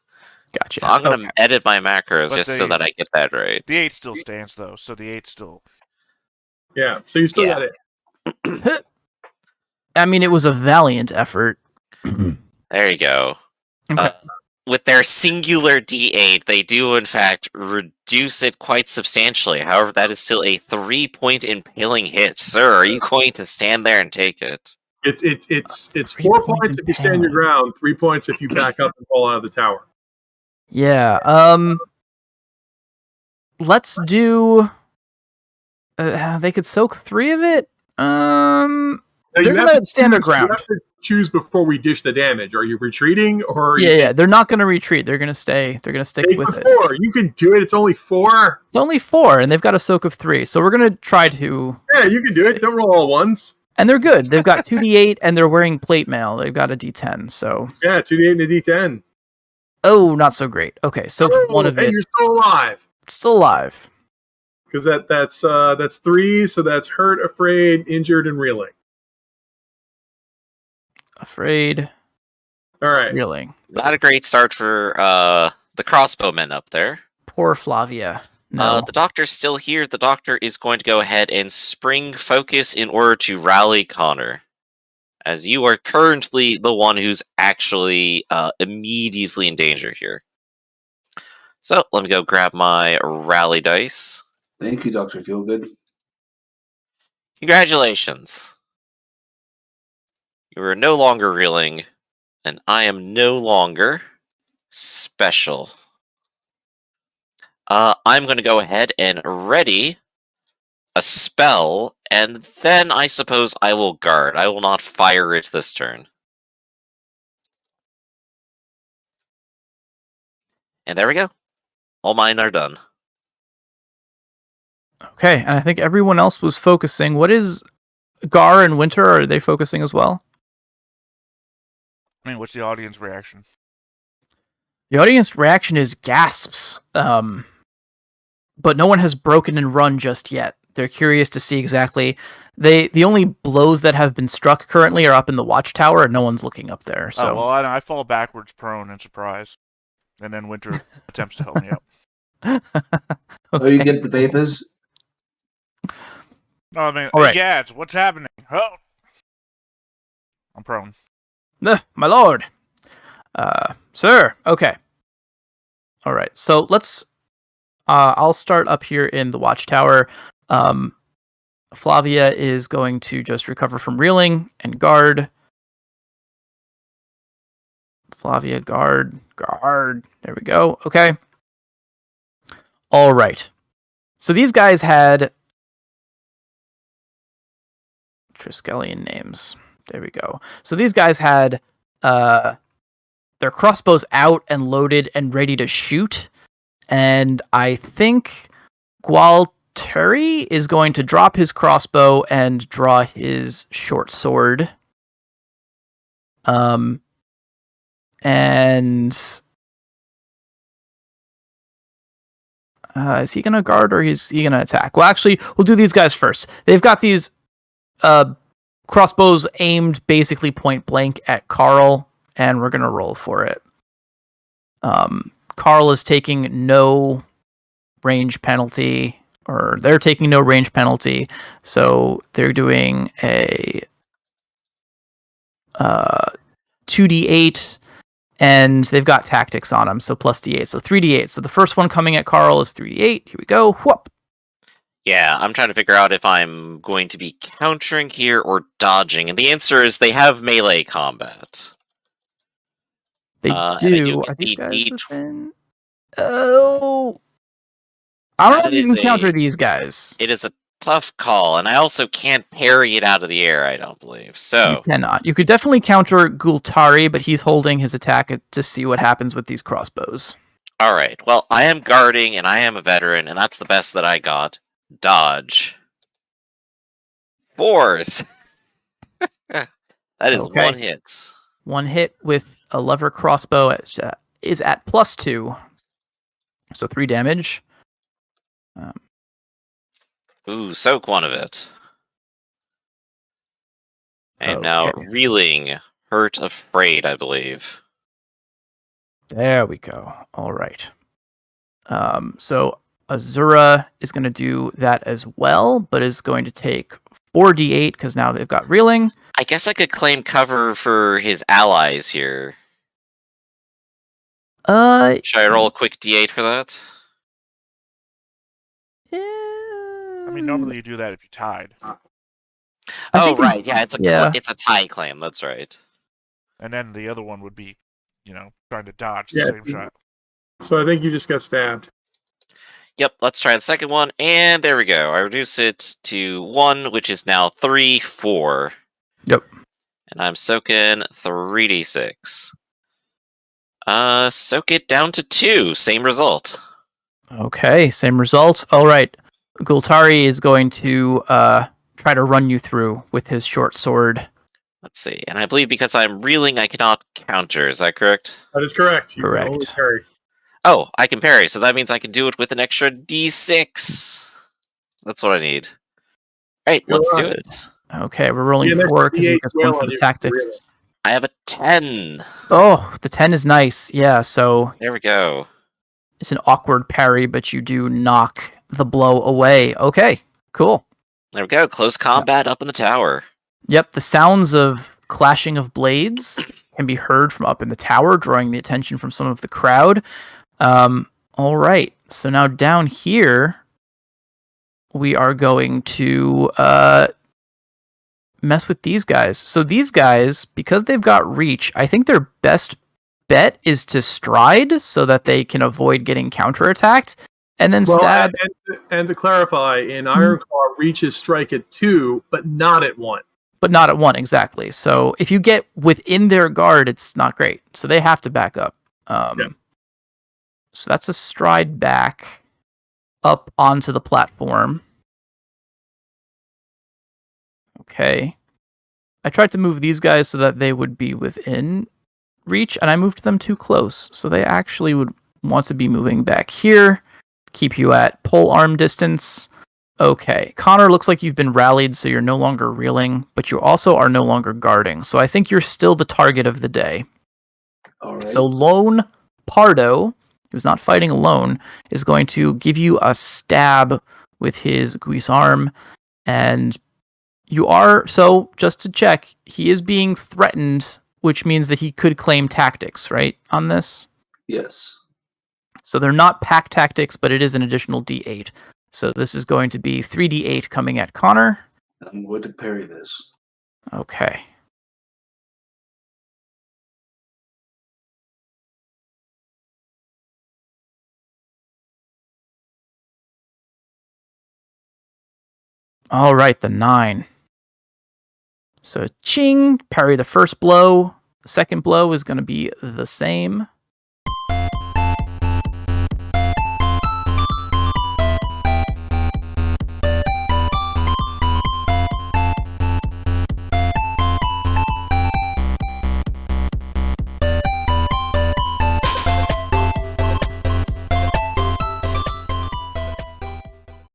Gotcha. So I'm going to Okay. edit my macros But just so that I get that right. The 8 still stands, though, so the 8 still... Yeah, so you still Yeah. got it. I mean, it was a valiant effort. There you go. Okay. With their singular D8, they do in fact reduce it quite substantially. However, that is still a 3-point impaling hit. Sir, are you going to stand there and take it? It's 4 points if you stand your ground, 3 points if you back up and fall out of the tower. Yeah. Let's do. They could soak 3 of it. Now, They're you have gonna to stand their choose- you ground. have to choose before we dish the damage. Are you retreating or? Are you Yeah. They're not gonna retreat. They're gonna stay. Th're gonna stick take with the it. 4? You can do it. It's only 4. It's only 4, and they've got a soak of 3. So we're gonna try to. Yeah, you can do it. Don't roll all ones. And they're good. They've got 2d8, and they're wearing plate mail. They've got a d10. So. Yeah, 2d8 and a d10. Oh, not so great. Okay, soaked one of Hey, it. you're still alive. Still alive. Because that's 3, so that's hurt, afraid, injured, and reeling. Afraid. All right. Reeling. Not a great start for the crossbowmen up there. Poor Flavia. No. The doctor's still here. The doctor is going to go ahead and spring focus in order to rally Connor. As you are currently the one who's actually immediately in danger here. So, let me go grab my rally dice. Thank you, Dr. Feelgood. Congratulations. You are no longer reeling, and I am no longer special. I'm going to go ahead and ready a spell, and then I suppose I will guard. I will not fire it this turn. And there we go. All mine are done. Okay, and I think everyone else was focusing. What is Gar and Winter? Are they focusing as well? I mean, what's the audience reaction? The audience reaction is gasps. But no one has broken and run just yet. They're curious to see exactly. The only blows that have been struck currently are up in the watchtower, and no one's looking up there. So. Oh, well, I fall backwards prone in surprise. And then Winter attempts to help me up. Oh, you get the vapors? No, I mean, All right. yeah, it's what's happening. Oh! I'm prone. My lord. Sir. Okay. All right. So let's. I'll start up here in the watchtower. Flavia is going to just recover from reeling and guard. Flavia, guard. There we go. Okay. All right. So these guys had Triskellion names. There we go. So these guys had their crossbows out and loaded and ready to shoot. And I think Gualteri is going to drop his crossbow and draw his short sword. And is he going to guard or is he going to attack? Well, actually, we'll do these guys first. They've got these crossbows aimed basically point blank at Carl, and we're going to roll for it. Carl is taking no range penalty, or they're taking no range penalty, so they're doing a 2d8, and they've got tactics on them, so plus d8, so 3d8. So the first one coming at Carl is 3d8. Here we go. Whoop. Yeah, I'm trying to figure out if I'm going to be countering here or dodging, and the answer is they have melee combat. They and they do. get Are these the guys D- within? Oh, I don't know That if you is can counter these guys. It is a tough call, and I also can't parry it out of the air, I don't believe. So You cannot. You could definitely counter Gultari, but he's holding his attack to see what happens with these crossbows. all right. Well, I am guarding, and I am a veteran, and that's the best that I got. Dodge. Force. That is Okay. one hit. One hit with a lever crossbow is at +2, so 3 damage. Ooh, soak one of it. I am now Okay. reeling, hurt, afraid, I believe. There we go. All right. So Azura is going to do that as well, but is going to take 4d8 because now they've got reeling. I guess I could claim cover for his allies here. Should I roll a quick d8 for that? I mean, normally you do that if you tied. Oh, right. Yeah, it's a yeah. it's a tie claim. That's right. And then the other one would be, trying to dodge Yeah. the same shot. So I think you just got stabbed. Yep, let's try the second one, and there we go. I reduce it to 1, which is now 3, 4. Yep. And I'm soaking 3d6. Soak it down to 2. Same result. Okay, same results. All right. Gultari is going to try to run you through with his short sword. Let's see. And I believe because I'm reeling, I cannot counter. Is that correct? That is correct. You can Correct. only parry. Oh, I can parry, so that means I can do it with an extra d6. That's what I need. Alright, Go let's on. do it. Okay, we're rolling Yeah, 4 because he D8 gets well 1 for on the you, tactics. really. I have a 10. Oh, the 10 is nice. Yeah, so There we go. it's an awkward parry, but you do knock the blow away. Okay, cool. There we go. Close combat up in the tower. Yep, the sounds of clashing of blades can be heard from up in the tower, drawing the attention from some of the crowd. All right, so now down here, we are going to mess with these guys. So these guys, because they've got reach, I think their best bet is to stride so that they can avoid getting counterattacked, and then stab. And to clarify, in Ironclaw, reaches strike at 2, but not at 1. But not at 1, exactly. So if you get within their guard, it's not great. So they have to back up. So that's a stride back up onto the platform. Okay. I tried to move these guys so that they would be within reach, and I moved them too close. So they actually would want to be moving back here, keep you at pole arm distance. Okay. Connor, looks like you've been rallied, so you're no longer reeling, but you also are no longer guarding. So I think you're still the target of the day. All right. So Lone Pardo, who's not fighting alone, is going to give you a stab with his guisarme, and you are, so just to check, he is being threatened, which means that he could claim tactics, right, on this? Yes. So they're not pack tactics, but it is an additional d8. So this is going to be 3d8 coming at Connor. I'm going to parry this. Okay. All right, the 9. So ching, parry the first blow. The second blow is going to be the same.